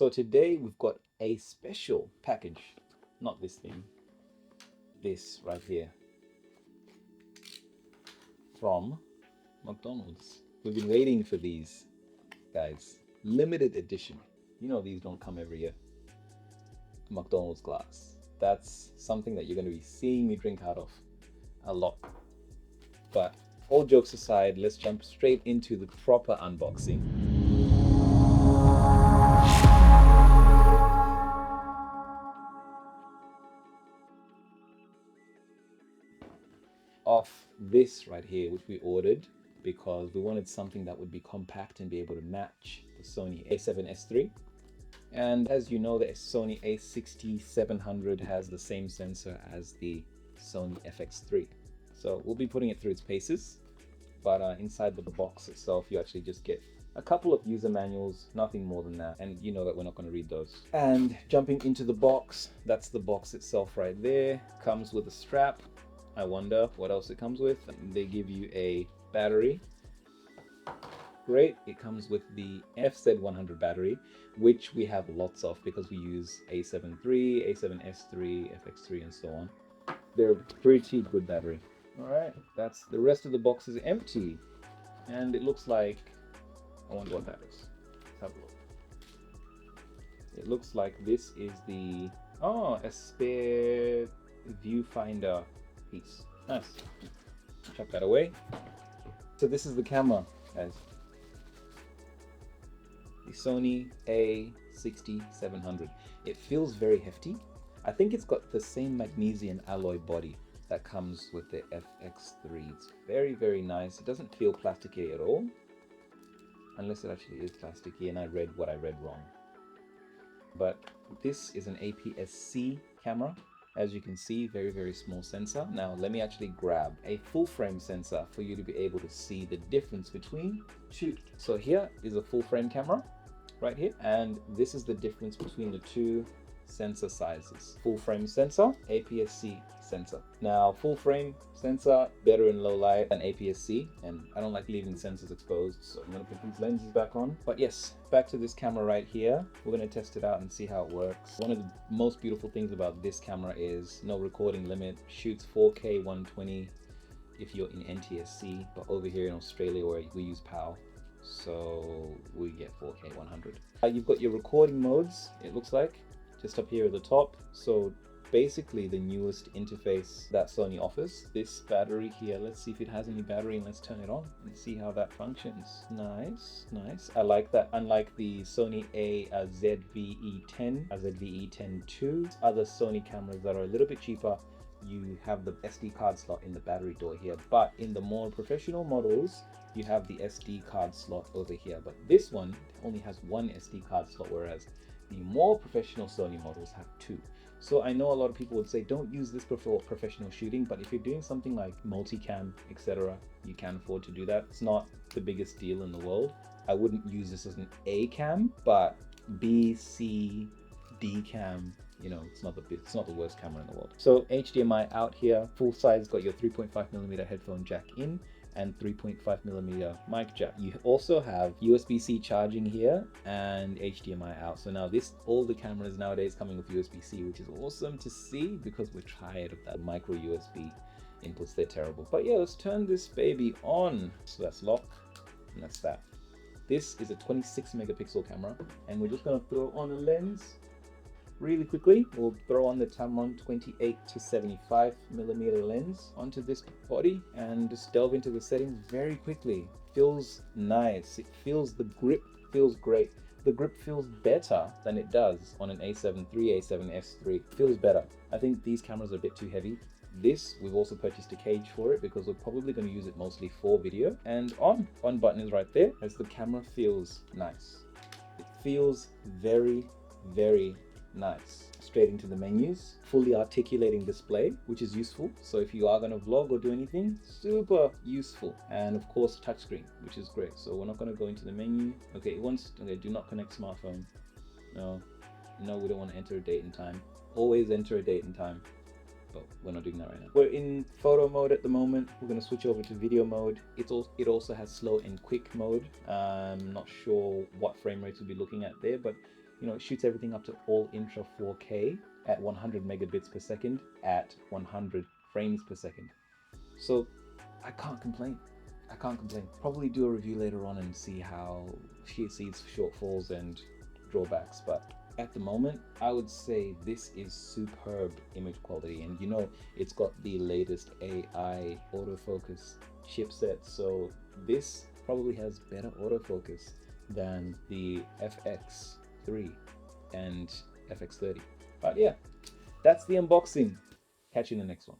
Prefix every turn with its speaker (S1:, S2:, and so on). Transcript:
S1: So today we've got a special package, not this thing, this right here from McDonald's. We've been waiting for these guys. Limited edition. You know these don't come every year. McDonald's glass. That's something that you're going to be seeing me drink out of a lot. But all jokes aside, let's jump straight into the proper unboxing. Of this right here, which we ordered because we wanted something that would be compact and be able to match the Sony a7S III. And as you know, the Sony a6700 has the same sensor as the Sony FX3. So we'll be putting it through its paces, but inside the box itself, you actually just get a couple of user manuals, nothing more than that. And you know that we're not going to read those. And jumping into the box, that's the box itself right there. Comes with a strap. I wonder what else it comes with. They give you a battery. Great. It comes with the FZ100 battery, which we have lots of because we use A7 III, A7S III, FX3, and so on. They're pretty good battery. All right, that's the rest of the box is empty, and it looks like, I wonder what that is. Let's have a look. It looks like this is the a spare viewfinder piece. Nice. Chuck that away. So this is the camera, guys. The Sony a6700. It feels very hefty. I think it's got the same magnesium alloy body that comes with the FX3. It's very, very nice. It doesn't feel plasticky at all, unless it actually is plasticky and I read what I read wrong. But this is an APS-C camera. As you can see, very, very small sensor. Now let me actually grab a full frame sensor for you to be able to see the difference between two. So here is a full frame camera right here, and this is the difference between the two sensor sizes. Full frame sensor, APS-C sensor. Now full frame sensor, better in low light than APS-C, and I don't like leaving sensors exposed, so I'm gonna put these lenses back on. But yes, back to this camera right here. We're gonna test it out and see how it works. One of the most beautiful things about this camera is no recording limit, shoots 4K 120 if you're in NTSC, but over here in Australia where we use PAL, so we get 4K 100. You've got your recording modes, it looks like, just up here at the top. So basically the newest interface that Sony offers. This battery here, let's see if it has any battery, and let's turn it on and see how that functions. Nice, nice. I like that. Unlike the Sony ZV-E10, ZV-E10 II, other Sony cameras that are a little bit cheaper, you have the SD card slot in the battery door here, but in the more professional models you have the SD card slot over here. But this one only has one SD card slot, whereas the more professional Sony models have two. So I know a lot of people would say don't use this for professional shooting, but if you're doing something like multicam, etc., you can afford to do that. It's not the biggest deal in the world. I wouldn't use this as an A cam, but B, C, D cam, you know, it's not the worst camera in the world. So HDMI out here, full size, got your 3.5mm headphone jack in and 3.5mm mic jack. You also have USB-C charging here and HDMI out. So now all the cameras nowadays coming with USB-C, which is awesome to see because we're tired of that micro USB inputs. They're terrible. But yeah, let's turn this baby on. So that's lock, and that's that. This is a 26 megapixel camera, and we're just gonna throw on a lens really quickly. We'll throw on the Tamron 28 to 75mm lens onto this body and just delve into the settings very quickly. Feels nice. It feels, the grip feels great. The grip feels better than it does on an A7 III, A7S III. Feels better. I think these cameras are a bit too heavy. This, we've also purchased a cage for it because we're probably going to use it mostly for video. And on button is right there, as the camera feels nice. It feels very, very nice. Straight into the menus, fully articulating display, which is useful. So if you are going to vlog or do anything, super useful. And of course touchscreen, which is great. So we're not going to go into the menu. Okay, do not connect smartphone. No, we don't want to enter a date and time. Always enter a date and time, but we're not doing that right now. We're in photo mode at the moment. We're going to switch over to video mode. It also has slow and quick mode. I'm not sure what frame rates we'll be looking at there, but You know, it shoots everything up to all intra 4K at 100 megabits per second at 100 frames per second. So I can't complain. I can't complain. Probably do a review later on and see how she sees shortfalls and drawbacks, but at the moment I would say this is superb image quality. And you know, it's got the latest AI autofocus chipset, so this probably has better autofocus than the FX3 and FX30. But yeah, that's the unboxing. Catch you in the next one.